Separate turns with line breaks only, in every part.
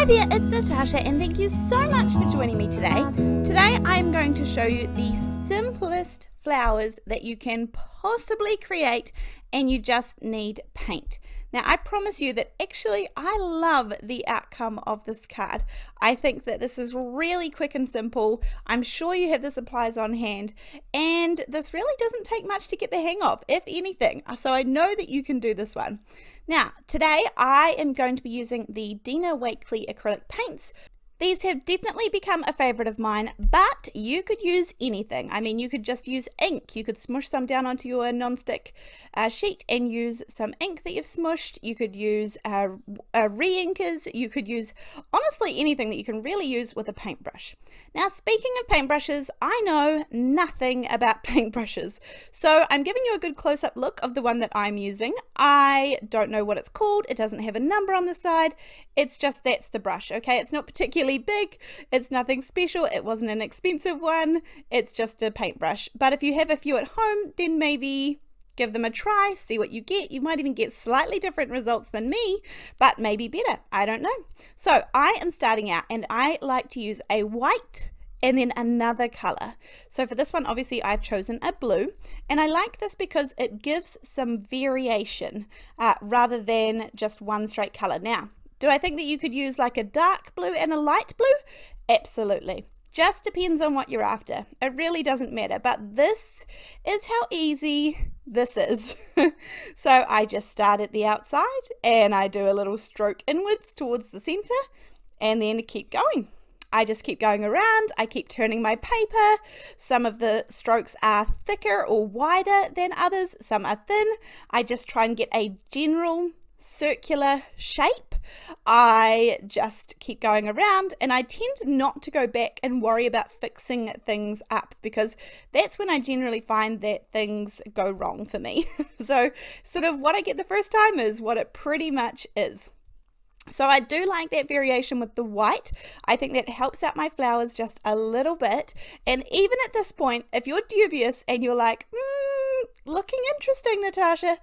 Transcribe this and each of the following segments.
Hi there, it's Natasha and thank you so much for joining me today. Today I am going to show you the simplest flowers that you can possibly create, and you just need paint. Now I promise you that actually I love the outcome of this card. I think that this is really quick and simple. I'm sure you have the supplies on hand, and this really doesn't take much to get the hang of, if anything. So I know that you can do this one. Now today I am going to be using the Dina Wakley acrylic paints. These have definitely become a favorite of mine, but you could use anything. I mean, you could just use ink. You could smush some down onto your non-stick sheet and use some ink that you've smushed. You could use re-inkers. You could use, honestly, anything that you can really use with a paintbrush. Now, speaking of paintbrushes, I know nothing about paintbrushes, so I'm giving you a good close-up look of the one that I'm using. I don't know what it's called. It doesn't have a number on the side. It's just that's the brush, okay? It's not particularly big, it's nothing special, it wasn't an expensive one, it's just a paintbrush. But if you have a few at home, then maybe give them a try, see what you get. You might even get slightly different results than me, but maybe better, I don't know. So I am starting out and I like to use a white and then another color. So for this one, obviously I've chosen a blue, and I like this because it gives some variation rather than just one straight color. Now, do I think that you could use like a dark blue and a light blue? Absolutely. Just depends on what you're after. It really doesn't matter, but this is how easy this is. So I just start at the outside and I do a little stroke inwards towards the center and then keep going. I just keep going around, I keep turning my paper. Some of the strokes are thicker or wider than others, some are thin. I just try and get a general circular shape. I just keep going around, and I tend not to go back and worry about fixing things up, because that's when I generally find that things go wrong for me. So sort of what I get the first time is what it pretty much is. So I do like that variation with the white. I think that helps out my flowers just a little bit. And even at this point, if you're dubious and you're like, looking interesting, Natasha,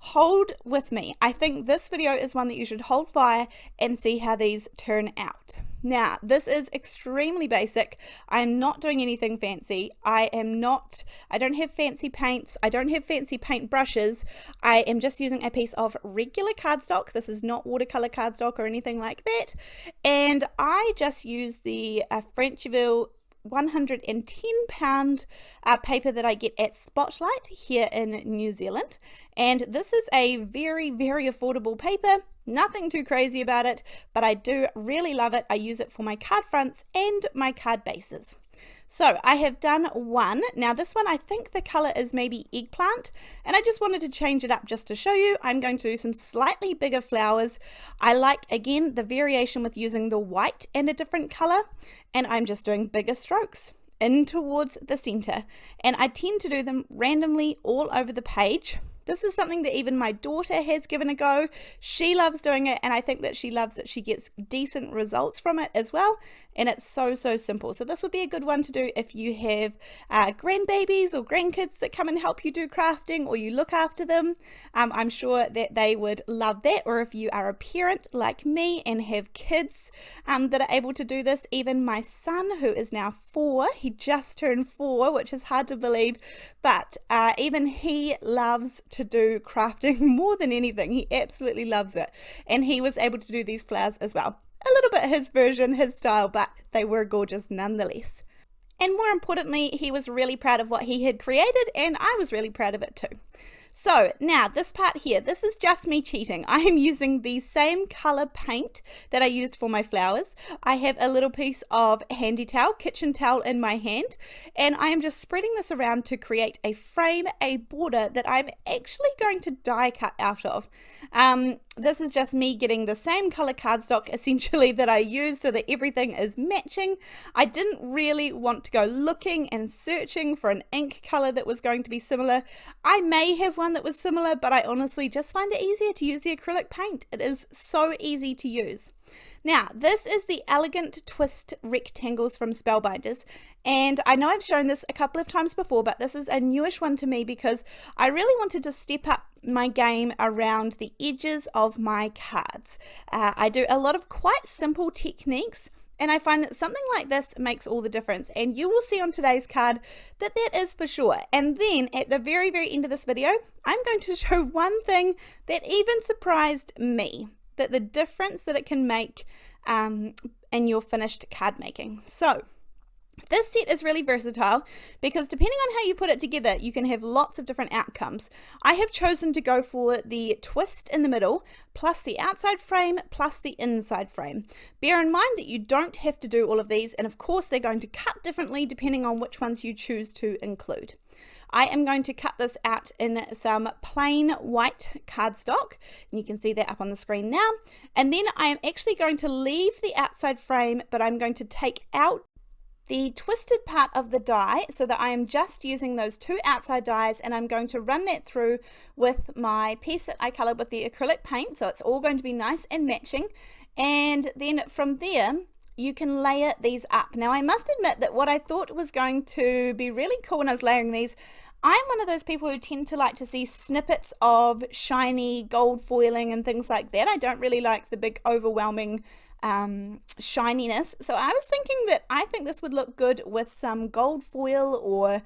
hold with me. I think this video is one that you should hold fire and see how these turn out. Now, this is extremely basic. I'm not doing anything fancy. I don't have fancy paints. I don't have fancy paint brushes. I am just using a piece of regular cardstock. This is not watercolor cardstock or anything like that. And I just use the Frenchville 110-pound paper that I get at Spotlight here in New Zealand, and this is a very, very affordable paper. Nothing too crazy about it, but I do really love it. I use it for my card fronts and my card bases. So I have done one. Now this one, I think the color is maybe eggplant, and I just wanted to change it up just to show you. I'm going to do some slightly bigger flowers. I like, again, the variation with using the white and a different color, and I'm just doing bigger strokes in towards the center, and I tend to do them randomly all over the page. This is something that even my daughter has given a go. She loves doing it, and I think that she loves that she gets decent results from it as well, and it's so simple. So this would be a good one to do if you have grandbabies or grandkids that come and help you do crafting, or you look after them. I'm sure that they would love that. Or if you are a parent like me and have kids that are able to do this. Even my son, who is now 4, he just turned 4, which is hard to believe, but even he loves to do crafting more than anything. He absolutely loves it, and he was able to do these flowers as well. A little bit his version, his style, but they were gorgeous nonetheless. And more importantly, he was really proud of what he had created, and I was really proud of it too. So now this part here, this is just me cheating. I am using the same color paint that I used for my flowers. I have a little piece of handy towel, kitchen towel in my hand, and I am just spreading this around to create a frame, a border that I'm actually going to die cut out of. This is just me getting the same color cardstock essentially that I used so that everything is matching. I didn't really want to go looking and searching for an ink color that was going to be similar. I may have one that was similar, but I honestly just find it easier to use the acrylic paint. It is so easy to use. Now, this is the Elegant Twist Rectangles from Spellbinders, and I know I've shown this a couple of times before, but this is a newish one to me because I really wanted to step up my game around the edges of my cards. I do a lot of quite simple techniques, and I find that something like this makes all the difference, and you will see on today's card that that is for sure. And then at the very, very end of this video, I'm going to show one thing that even surprised me, that the difference that it can make in your finished card making. So this set is really versatile because depending on how you put it together, you can have lots of different outcomes. I have chosen to go for the twist in the middle, plus the outside frame, plus the inside frame. Bear in mind that you don't have to do all of these, and of course they're going to cut differently depending on which ones you choose to include. I am going to cut this out in some plain white cardstock, and you can see that up on the screen now. And then I am actually going to leave the outside frame, but I'm going to take out the twisted part of the die so that I am just using those two outside dies, and I'm going to run that through with my piece that I colored with the acrylic paint, so it's all going to be nice and matching. And then from there you can layer these up. Now I must admit that what I thought was going to be really cool when I was layering these, I'm one of those people who tend to like to see snippets of shiny gold foiling and things like that. I don't really like the big overwhelming shininess. So I was thinking that I think this would look good with some gold foil or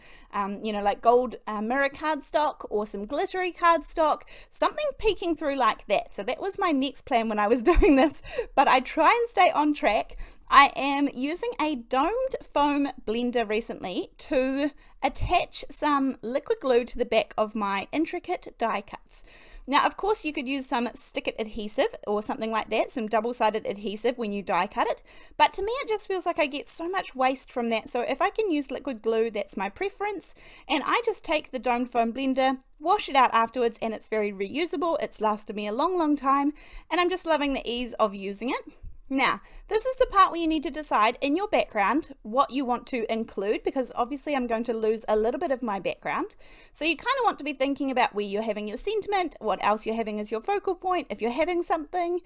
you know, like gold mirror cardstock or some glittery cardstock, something peeking through like that. So that was my next plan when I was doing this, but I try and stay on track. I am using a domed foam blender recently to attach some liquid glue to the back of my intricate die cuts. Now, of course, you could use some stick-it adhesive or something like that, some double-sided adhesive when you die cut it, but to me it just feels like I get so much waste from that. So if I can use liquid glue, that's my preference, and I just take the domed foam blender, wash it out afterwards, and it's very reusable. It's lasted me a long, long time, and I'm just loving the ease of using it. Now, this is the part where you need to decide in your background what you want to include, because obviously I'm going to lose a little bit of my background. So you kind of want to be thinking about where you're having your sentiment, what else you're having as your focal point, if you're having something.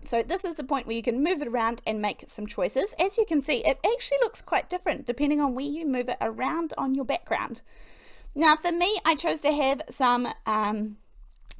So this is the point where you can move it around and make some choices. As you can see, it actually looks quite different depending on where you move it around on your background. Now for me, I chose to have some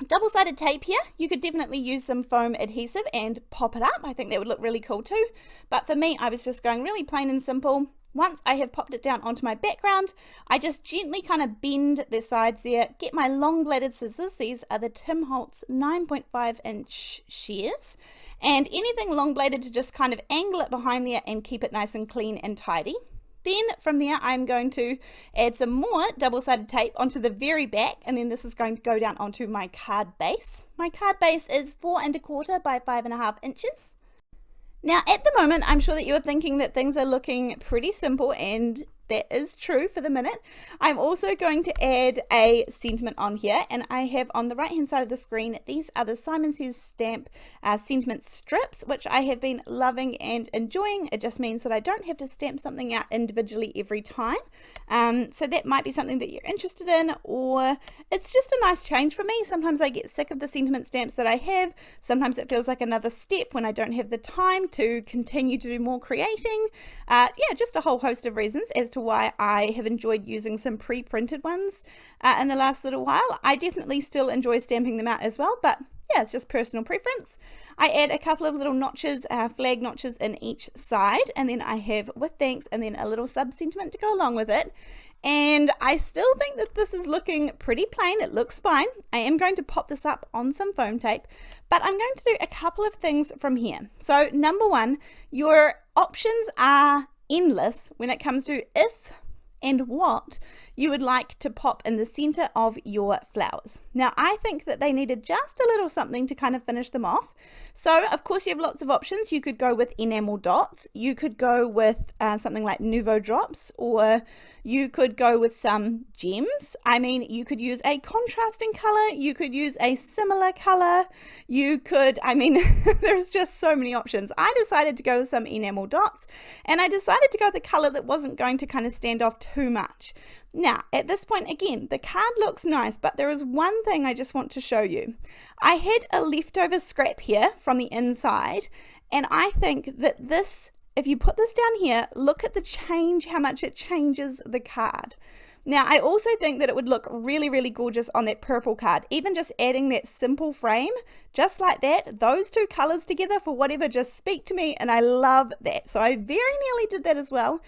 double-sided tape here. You could definitely use some foam adhesive and pop it up. I think that would look really cool too. But for me, I was just going really plain and simple. Once I have popped it down onto my background, I just gently kind of bend the sides there, get my long bladed scissors. These are the Tim Holtz 9.5-inch shears, and anything long bladed to just kind of angle it behind there and keep it nice and clean and tidy. Then from there I'm going to add some more double-sided tape onto the very back, and then this is going to go down onto my card base. My card base is 4 1/4 by 5.5 inches. Now at the moment I'm sure that you're thinking that things are looking pretty simple, and that is true for the minute. I'm also going to add a sentiment on here, and I have on the right hand side of the screen, these are the Simon Says Stamp sentiment strips, which I have been loving and enjoying. It just means that I don't have to stamp something out individually every time. So that might be something that you're interested in, or it's just a nice change for me. Sometimes I get sick of the sentiment stamps that I have. Sometimes it feels like another step when I don't have the time to continue to do more creating. Yeah, just a whole host of reasons as to why I have enjoyed using some pre-printed ones in the last little while. I definitely still enjoy stamping them out as well, but yeah, it's just personal preference. I add a couple of little notches, flag notches in each side, and then I have with thanks and then a little sub sentiment to go along with it. And I still think that this is looking pretty plain. It looks fine. I am going to pop this up on some foam tape, but I'm going to do a couple of things from here. So number one, your options are endless when it comes to if and what you would like to pop in the center of your flowers. Now I think that they needed just a little something to kind of finish them off. So of course you have lots of options. You could go with enamel dots, you could go with something like Nouveau drops, or you could go with some gems. I mean, you could use a contrasting color, you could use a similar color, you could, I mean, there's just so many options. I decided to go with some enamel dots, and I decided to go with the color that wasn't going to kind of stand off too much. Now, at this point, again, the card looks nice, but there is one thing I just want to show you. I had a leftover scrap here from the inside, And I think that this, if you put this down here, look at the change, how much it changes the card. Now, I also think that it would look really, really gorgeous on that purple card. Even just adding that simple frame, just like that, those two colors together for whatever just speak to me, and I love that. So I very nearly did that as well,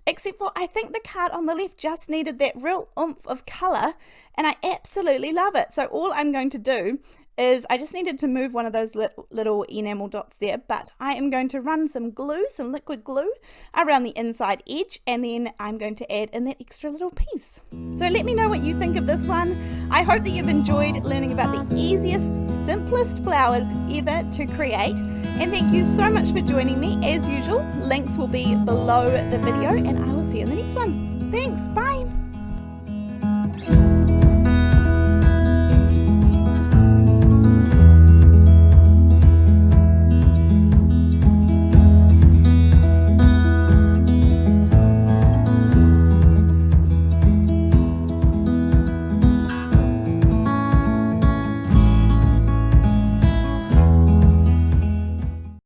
except for I think the card on the left just needed that real oomph of color, and I absolutely love it. So all I'm going to do is I just needed to move one of those little enamel dots there, but I am going to run some glue, some liquid glue around the inside edge, and then I'm going to add in that extra little piece. So let me know what you think of this one. I hope that you've enjoyed learning about the easiest, simplest flowers ever to create, and thank you so much for joining me. As usual, links will be below the video, and I will see you in the next one. Thanks, bye.